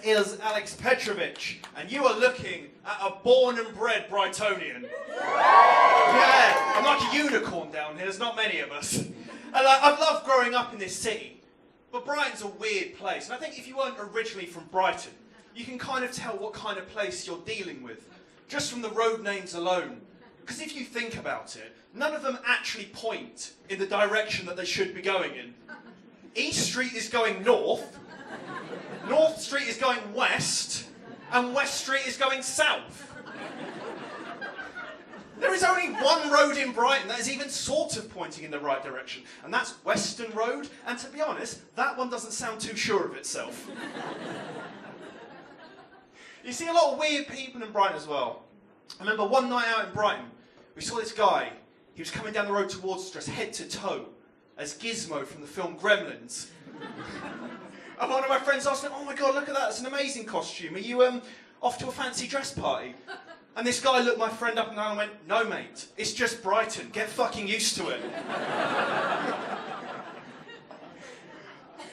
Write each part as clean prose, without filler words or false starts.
is Alex Petrovic, and you are looking at a born and bred Brightonian. Yeah, I'm like a unicorn down here, there's not many of us. And I've loved growing up in this city, but Brighton's a weird place, and I think if you weren't originally from Brighton, you can kind of tell what kind of place you're dealing with, just from the road names alone. Because if you think about it, none of them actually point in the direction that they should be going in. East Street is going north, North Street is going west, and West Street is going south. There is only one road in Brighton that is even sort of pointing in the right direction, and that's Western Road, and to be honest, that one doesn't sound too sure of itself. You see a lot of weird people in Brighton as well. I remember one night out in Brighton, we saw this guy. He was coming down the road towards us dressed head to toe as Gizmo from the film Gremlins. And one of my friends asked me, "Oh my God, look at that, it's an amazing costume. Are you off to a fancy dress party?" And this guy looked my friend up and down and went, "No mate, it's just Brighton, get fucking used to it."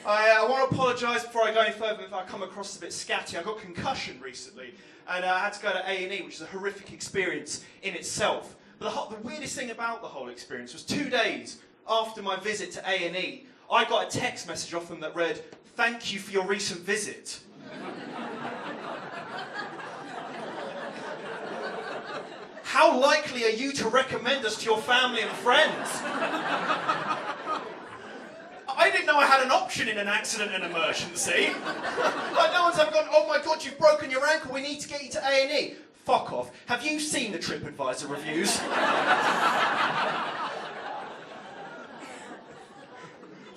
I want to apologise before I go any further if I come across as a bit scatty. I got concussion recently and I had to go to A&E, which is a horrific experience in itself. But the weirdest thing about the whole experience was 2 days after my visit to A&E, I got a text message off them that read, "Thank you for your recent visit." How likely are you to recommend us to your family and friends? I didn't know I had an option in an accident and emergency. Like no one's ever gone, "Oh my God, you've broken your ankle, we need to get you to A&E. Fuck off. Have you seen the TripAdvisor reviews?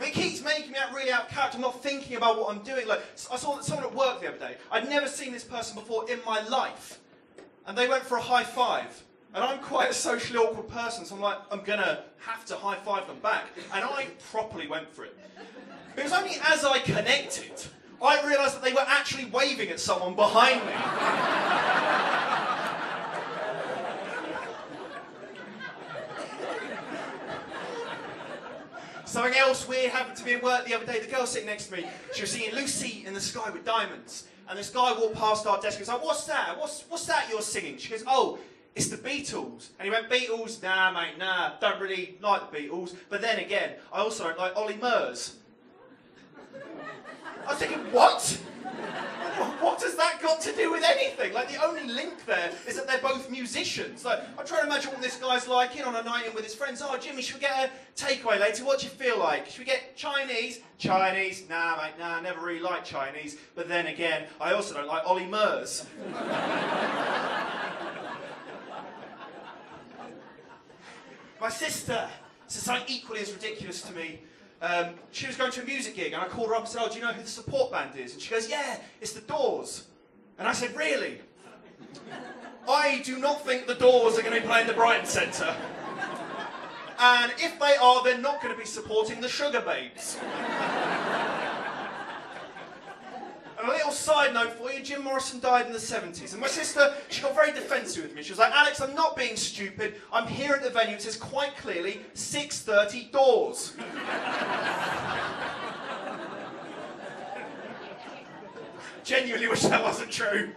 It keeps making me really out of character. I'm not thinking about what I'm doing. Like, I saw someone at work the other day. I'd never seen this person before in my life. And they went for a high five. And I'm quite a socially awkward person, so I'm like, I'm gonna have to high five them back. And I properly went for it. It was only as I connected, I realised that they were actually waving at someone behind me. Something else weird happened to me at work the other day. The girl sitting next to me, she was singing "Lucy in the Sky with Diamonds." And this guy walked past our desk and was like, "What's that? What's that you're singing?" She goes, "Oh, it's the Beatles." And he went, "Beatles? Nah, mate, nah. Don't really like the Beatles. But then again, I also don't like Ollie Murs." I was thinking, what? What has that got to do with anything? Like, the only link there is that they're both musicians. Like, I'm trying to imagine what this guy's like in on a night in with his friends. "Oh, Jimmy, should we get a takeaway later? What do you feel like? Should we get Chinese?" "Chinese? Nah, mate, nah, never really liked Chinese. But then again, I also don't like Ollie Murs." My sister said something equally as ridiculous to me. She was going to a music gig and I called her up and said, "Oh, do you know who the support band is?" And she goes, "Yeah, it's the Doors." And I said, "Really? I do not think the Doors are going to be playing the Brighton Centre. And if they are, they're not going to be supporting the Sugar Babes." And a little side note for you, Jim Morrison died in the 70s. And my sister, she got very defensive with me. She was like, "Alex, I'm not being stupid. I'm here at the venue. It says quite clearly, 6:30 Doors." Genuinely wish that wasn't true.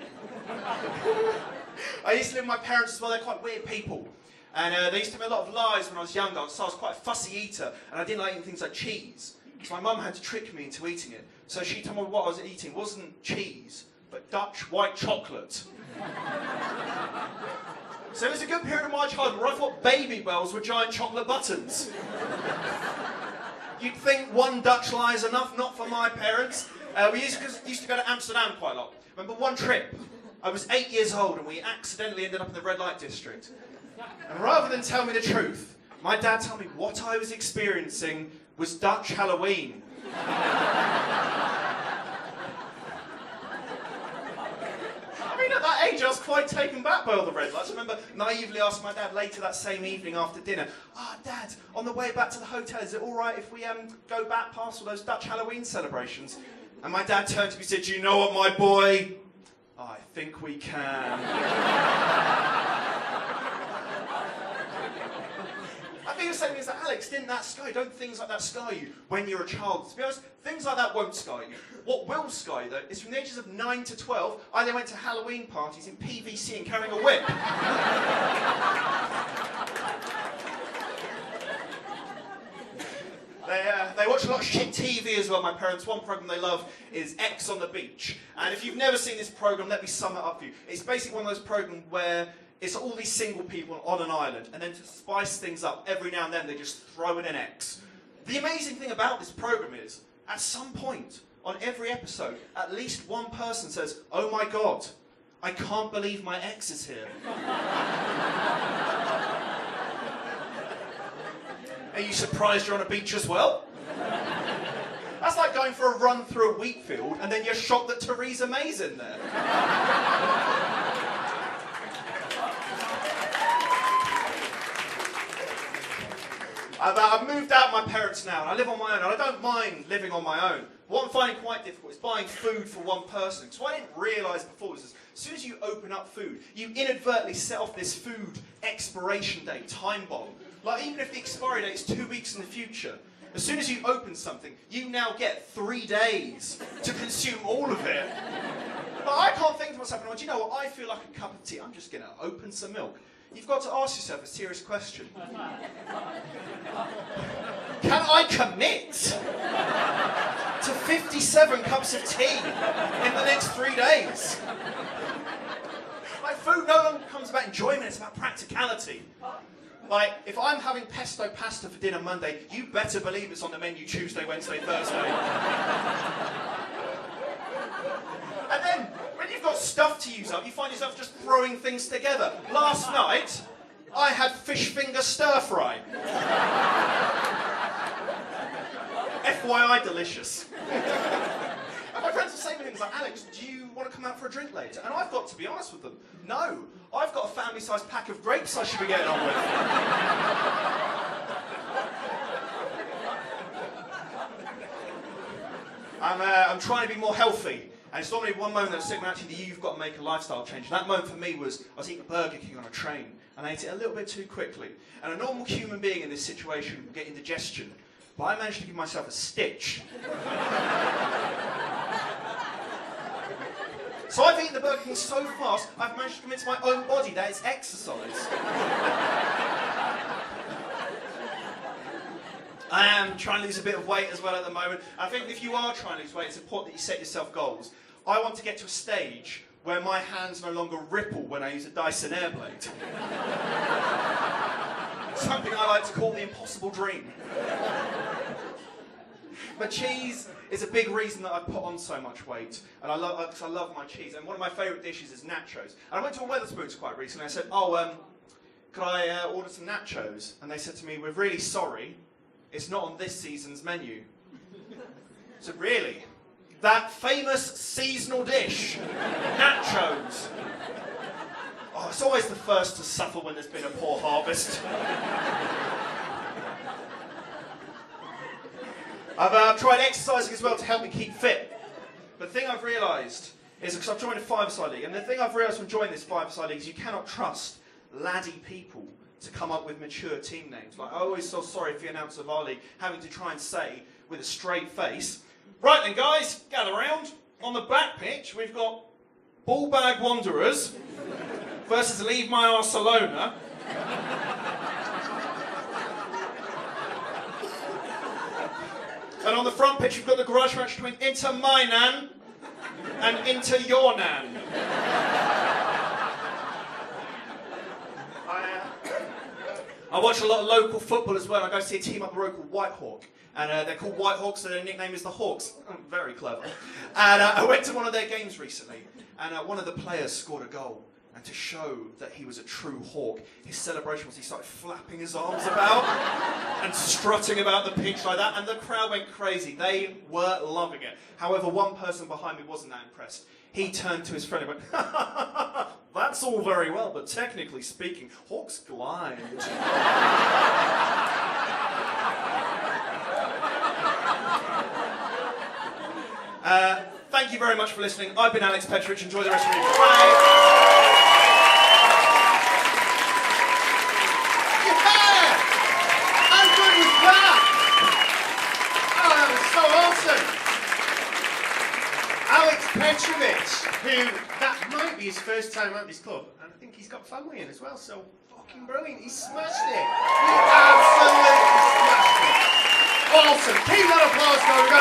I used to live with my parents as well. They're quite weird people. And they used to tell me a lot of lies when I was younger. So I was quite a fussy eater. And I didn't like eating things like cheese. So my mum had to trick me into eating it. So she told me what I was eating wasn't cheese, but Dutch white chocolate. So it was a good period of my childhood where I thought Baby Bells were giant chocolate buttons. You'd think one Dutch lie is enough, not for my parents. We used to go to Amsterdam quite a lot. Remember one trip, I was 8 years old and we accidentally ended up in the red light district. And rather than tell me the truth, my dad told me what I was experiencing was Dutch Halloween. I mean, at that age, I was quite taken back by all the red lights. I remember naively asking my dad later that same evening after dinner, "Oh, Dad, on the way back to the hotel, is it all right if we go back past all those Dutch Halloween celebrations?" And my dad turned to me and said, "You know what, my boy? I think we can." I think were saying is that, Alex, didn't that scar you? Don't things like that scar you when you're a child? To be honest, things like that won't scar you. What will scar you, though, is from the ages of 9 to 12, I then went to Halloween parties in PVC and carrying a whip. They watch a lot of shit TV as well, my parents. One programme they love is X on the Beach. And if you've never seen this programme, let me sum it up for you. It's basically one of those programmes where it's all these single people on an island, and then to spice things up, every now and then they just throw in an X. The amazing thing about this programme is, at some point on every episode, at least one person says, "Oh my God, I can't believe my ex is here." Are you surprised you're on a beach as well? That's like going for a run through a wheat field and then you're shocked that Theresa May's in there. I've moved out of my parents now and I live on my own, and I don't mind living on my own. What I'm finding quite difficult is buying food for one person. So what I didn't realise before was this: as soon as you open up food, you inadvertently set off this food expiration date time bomb. Like, even if the expiry date is 2 weeks in the future, as soon as you open something, you now get 3 days to consume all of it. But I can't think to myself, do you know what, I feel like a cup of tea, I'm just going to open some milk. You've got to ask yourself a serious question. Can I commit to 57 cups of tea in the next 3 days? Like, food no longer becomes about enjoyment, it's about practicality. Like, if I'm having pesto pasta for dinner Monday, you better believe it's on the menu Tuesday, Wednesday, Thursday. And then, when you've got stuff to use up, you find yourself just throwing things together. Last night, I had fish finger stir fry. FYI, delicious. And my friends are saying things like, "Alex, do you want to come out for a drink later?" And I've got to be honest with them. No, I've got a family-sized pack of grapes I should be getting on with. I'm trying to be more healthy. And it's normally one moment that I was thinking, actually, you've got to make a lifestyle change. And that moment for me was, I was eating Burger King on a train, and I ate it a little bit too quickly. And a normal human being in this situation would get indigestion. But I managed to give myself a stitch. So I've eaten the Burger King so fast, I've managed to convince my own body that it's exercise. I am trying to lose a bit of weight as well at the moment. I think if you are trying to lose weight, it's important that you set yourself goals. I want to get to a stage where my hands no longer ripple when I use a Dyson Airblade. Something I like to call the impossible dream. But cheese is a big reason that I put on so much weight, and I love my cheese. And one of my favourite dishes is nachos. And I went to a Wetherspoons quite recently. I said, could I order some nachos? And they said to me, "We're really sorry, it's not on this season's menu." I said, "Really? That famous seasonal dish, nachos." Oh, it's always the first to suffer when there's been a poor harvest. I've tried exercising as well to help me keep fit. But the thing I've realised is, because I've joined a five-a-side league, and the thing I've realised from joining this five-a-side league is you cannot trust laddie people to come up with mature team names. Like, I always feel sorry for the announcer of our league having to try and say, with a straight face, "Right then guys, gather round. On the back pitch, we've got Ball Bag Wanderers versus Leave My Barcelona. And on the front pitch, we've got the garage match between Inter My Nan and Inter Your Nan." I watch a lot of local football as well. I go see a team up the road called Whitehawk. And they're called Whitehawks, so their nickname is the Hawks. Very clever. And I went to one of their games recently, and one of the players scored a goal. And to show that he was a true Hawk, his celebration was he started flapping his arms about and strutting about the pitch like that, and the crowd went crazy. They were loving it. However, one person behind me wasn't that impressed. He turned to his friend and went, "That's all very well, but technically speaking, Hawks glide." Thank you very much for listening. I've been Alex Petrovic. Enjoy the rest of your week. Bye. Yeah! Petrovic, who that might be his first time at this club, and I think he's got family in as well, so fucking brilliant. He smashed it. He absolutely smashed it. Awesome. Keep that applause going.